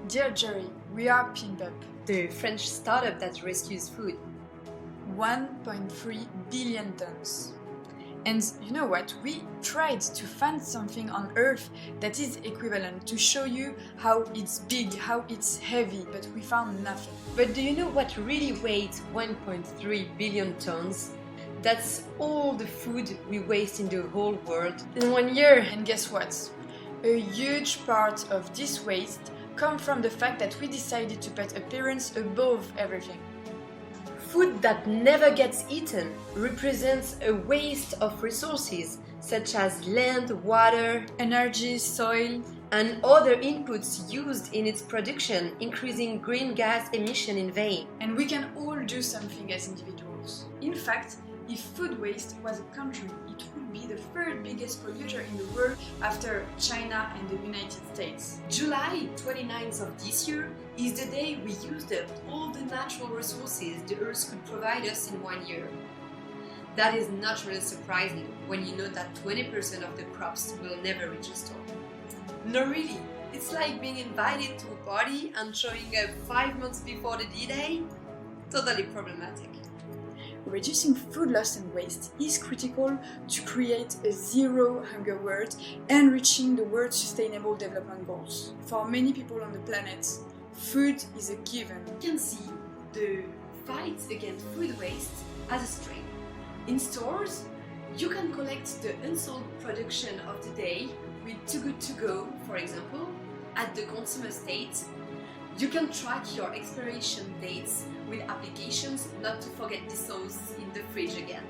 Dear Jerry, we are Pimp, the French startup that rescues food. 1.3 billion tons. And you know what? We tried to find something on Earth that is equivalent to show you how it's big, how it's heavy, but we found nothing. But do you know what really weighs 1.3 billion tons? That's all the food we waste in the whole world in 1 year. And guess what? A huge part of this waste comes from the fact that we decided to put appearance above everything. Food that never gets eaten represents a waste of resources such as land, water, energy, soil, and other inputs used in its production, increasing green gas emission in vain. And we can all do something as individuals. In fact, if food waste was a country, it would be the third biggest polluter in the world after China and the United States. July 29th of this year is the day we used up all the natural resources the Earth could provide us in 1 year. That is not really surprising when you know that 20% of the crops will never reach a store. No, really, it's like being invited to a party and showing up 5 months before the D-Day. Totally problematic. Reducing food loss and waste is critical to create a zero hunger world and reaching the world's sustainable development goals. For many people on the planet, food is a given. You can see the fight against food waste as a strength. In stores, you can collect the unsold production of the day with Too Good To Go, for example. At the consumer state, you can track your expiration dates with applications not to forget the sauce in the fridge again.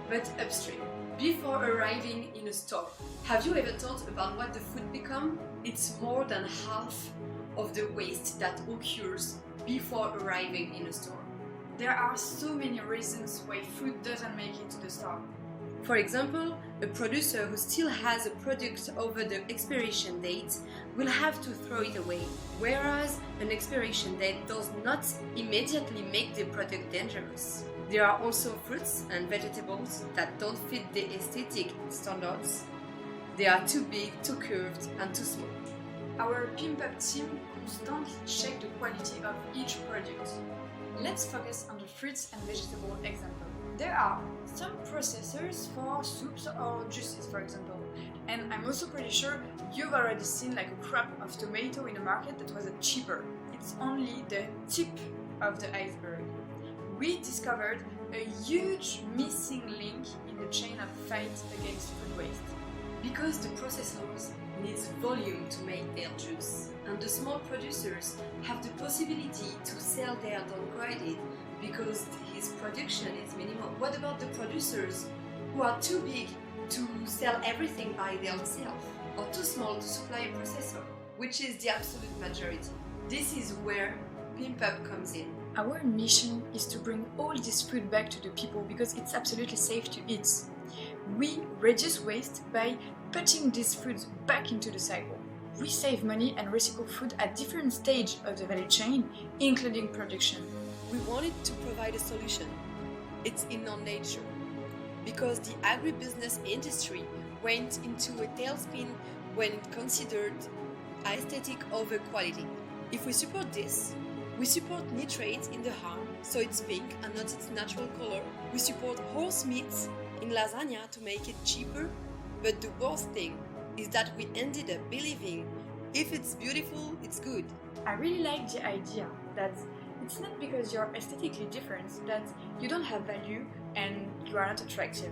But upstream, before arriving in a store, have you ever thought about what the food becomes? It's more than half of the waste that occurs before arriving in a store. There are so many reasons why food doesn't make it to the store. For example, a producer who still has a product over the expiration date will have to throw it away, whereas an expiration date does not immediately make the product dangerous. There are also fruits and vegetables that don't fit the aesthetic standards. They are too big, too curved, and too small. Our Pimp Up team constantly checks the quality of each product. Let's focus on the fruits and vegetable example. There are some processors for soups or juices, for example, and I'm also pretty sure you've already seen like a crop of tomato in a market that was cheaper. It's only the tip of the iceberg. We discovered a huge missing link in the chain of fight against food waste. Because the processors need volume to make their juice, and the small producers have the possibility to sell their downgraded because his production is minimal. What about the producers who are too big to sell everything by themselves or too small to supply a processor, which is the absolute majority? This is where Pimp Up comes in. Our mission is to bring all this food back to the people because it's absolutely safe to eat. We reduce waste by putting these foods back into the cycle. We save money and recycle food at different stages of the value chain, including production. We wanted to provide a solution. It's in our nature. Because the agribusiness industry went into a tailspin when it considered aesthetic over quality. If we support this, we support nitrates in the ham, so it's pink and not its natural color. We support horse meat in lasagna to make it cheaper, but the worst thing is that we ended up believing if it's beautiful, it's good. I really like the idea that it's not because you're aesthetically different that you don't have value and you are not attractive.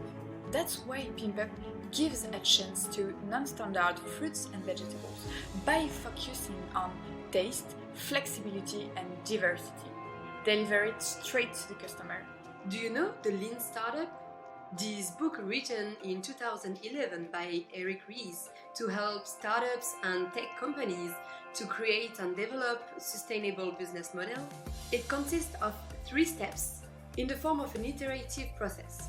That's why Pimp Up gives a chance to non-standard fruits and vegetables by focusing on taste, flexibility and diversity. Deliver it straight to the customer. Do you know the Lean Startup? This book written in 2011 by Eric Ries to help startups and tech companies to create and develop a sustainable business model. It consists of 3 steps in the form of an iterative process.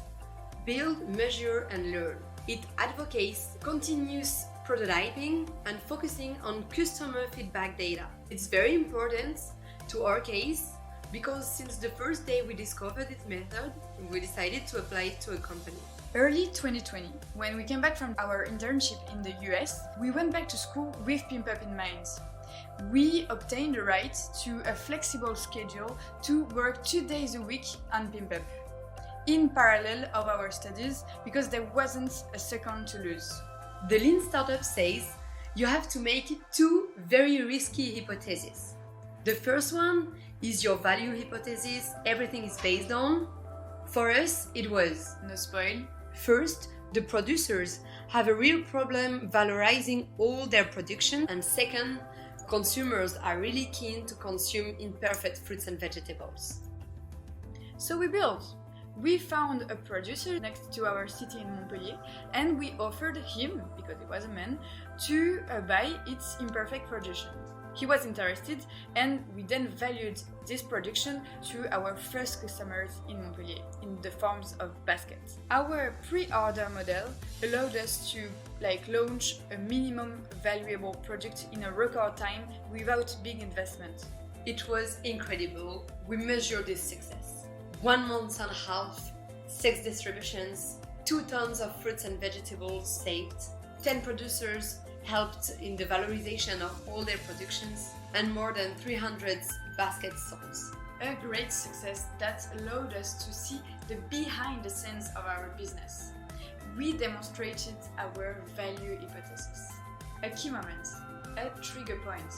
Build, measure and learn. It advocates continuous prototyping and focusing on customer feedback data. It's very important to our case because since the first day we discovered this method, we decided to apply it to a company. Early 2020, when we came back from our internship in the US, we went back to school with Pimp Up in mind. We obtained the right to a flexible schedule to work 2 days a week on PIMPEP, in parallel of our studies, because there wasn't a second to lose. The Lean Startup says you have to make 2 very risky hypotheses. The first one is your value hypothesis, everything is based on. For us, it was, No spoil. first, the producers have a real problem valorizing all their production, and second, consumers are really keen to consume imperfect fruits and vegetables. So we found a producer next to our city in Montpellier, and we offered him, because he was a man, to buy its imperfect production. He was interested, and we then valued this production to our first customers in Montpellier in the forms of baskets. Our pre-order model allowed us to launch a minimum valuable product in a record time without big investment. It was incredible. We measured this success. 1 month and a half, 6 distributions, 2 tons of fruits and vegetables saved, 10 producers helped in the valorization of all their productions, and more than 300 baskets sold. A great success that allowed us to see the behind the scenes of our business. We demonstrated our value hypothesis. A key moment, a trigger point.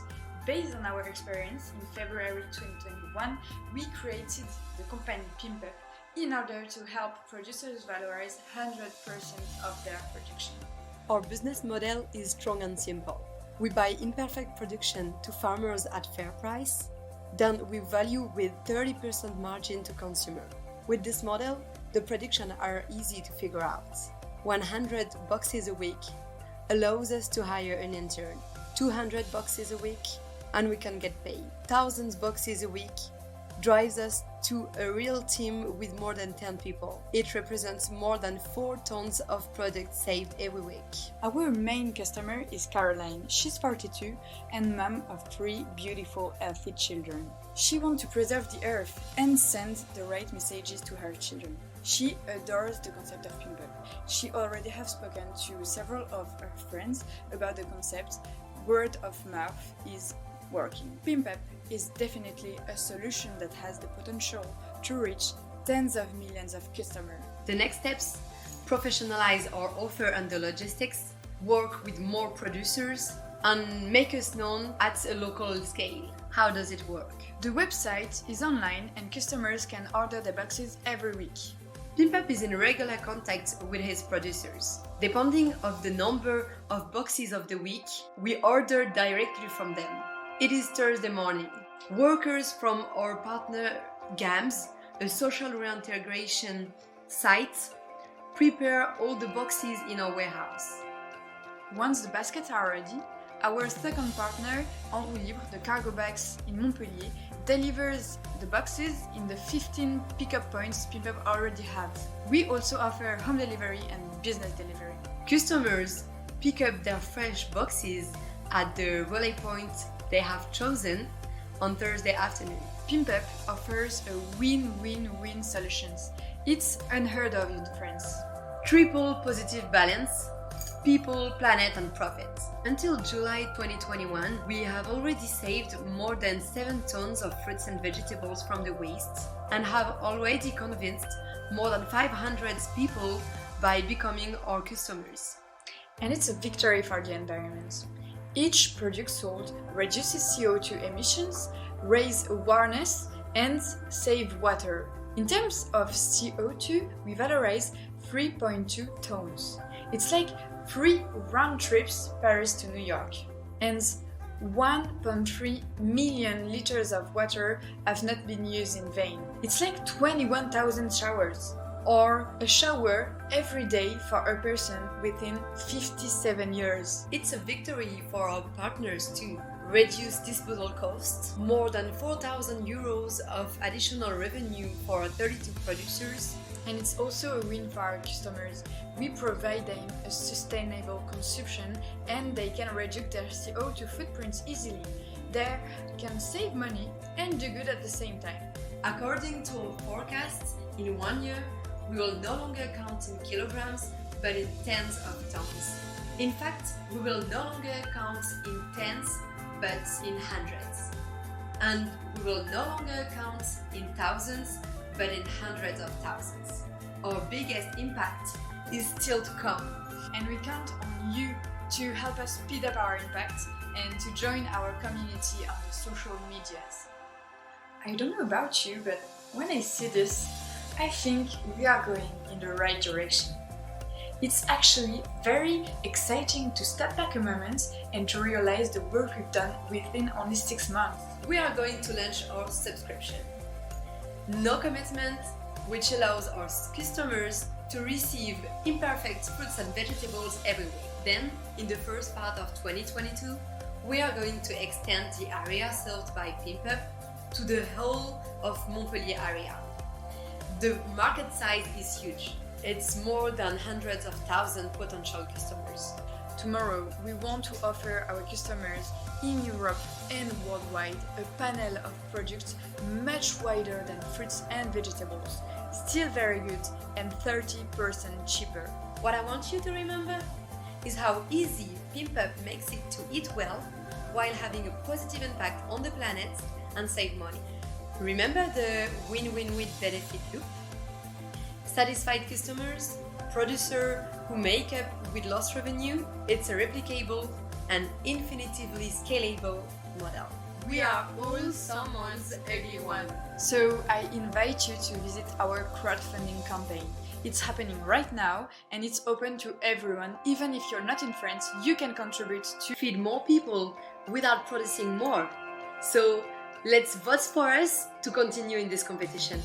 Based on our experience in February 2021, we created the company PIMPEP in order to help producers valorize 100% of their production. Our business model is strong and simple. We buy imperfect production to farmers at fair price, then we value with 30% margin to consumer. With this model, the production are easy to figure out. 100 boxes a week allows us to hire an intern. 200 boxes a week, and we can get paid. Thousands boxes a week drives us to a real team with more than 10 people. It represents more than 4 tons of product saved every week. Our main customer is Caroline. She's 42 and mom of 3 beautiful, healthy children. She wants to preserve the earth and send the right messages to her children. She adores the concept of PIMPEP. She already has spoken to several of her friends about the concept. Word of mouth is working. PIMPEP is definitely a solution that has the potential to reach tens of millions of customers. The next steps: professionalize our offer and the logistics, work with more producers, and make us known at a local scale. How does it work? The website is online and customers can order the boxes every week. PIMPEP is in regular contact with his producers. Depending on the number of boxes of the week, we order directly from them. It is Thursday morning. Workers from our partner GAMS, a social reintegration site, prepare all the boxes in our warehouse. Once the baskets are ready, our second partner, En Roue Libre, the cargo bags in Montpellier, delivers the boxes in the 15 pickup points PIMPEP already has. We also offer home delivery and business delivery. Customers pick up their fresh boxes at the relay point they have chosen on Thursday afternoon. PIMPEP offers a win-win-win solutions. It's unheard of in France. Triple positive balance: people, planet and profit. Until July 2021, we have already saved more than 7 tons of fruits and vegetables from the waste and have already convinced more than 500 people by becoming our customers. And it's a victory for the environment. Each product sold reduces CO2 emissions, raises awareness, and saves water. In terms of CO2, we valorize 3.2 tons. It's like 3 round trips Paris to New York. And 1.3 million liters of water have not been used in vain. It's like 21,000 showers, or a shower every day for a person within 57 years. It's a victory for our partners too. Reduced disposal costs, more than 4,000 euros of additional revenue for 32 producers. And it's also a win for our customers. We provide them a sustainable consumption and they can reduce their CO2 footprints easily. They can save money and do good at the same time. According to our forecasts, in 1 year, we will no longer count in kilograms, but in tens of tons. In fact, we will no longer count in tens, but in hundreds. And we will no longer count in thousands, but in hundreds of thousands. Our biggest impact is still to come. And we count on you to help us speed up our impact and to join our community on the social medias. I don't know about you, but when I see this, I think we are going in the right direction. It's actually very exciting to step back a moment and to realize the work we've done within only 6 months. We are going to launch our subscription. No commitment, which allows our customers to receive imperfect fruits and vegetables every week. Then, in the first part of 2022, we are going to extend the area served by PimpUp to the whole of Montpellier area. The market size is huge. It's more than hundreds of thousands potential customers. Tomorrow, we want to offer our customers in Europe and worldwide a panel of products much wider than fruits and vegetables, still very good and 30% cheaper. What I want you to remember is how easy PimpUp makes it to eat well while having a positive impact on the planet and save money. Remember the win-win-win benefit loop? Satisfied customers, producer who make up with lost revenue. It's a replicable and infinitively scalable model. We are all someone's everyone. So I invite you to visit our crowdfunding campaign. It's happening right now and it's open to everyone. Even if you're not in France, you can contribute to feed more people without producing more. So let's vote for us to continue in this competition.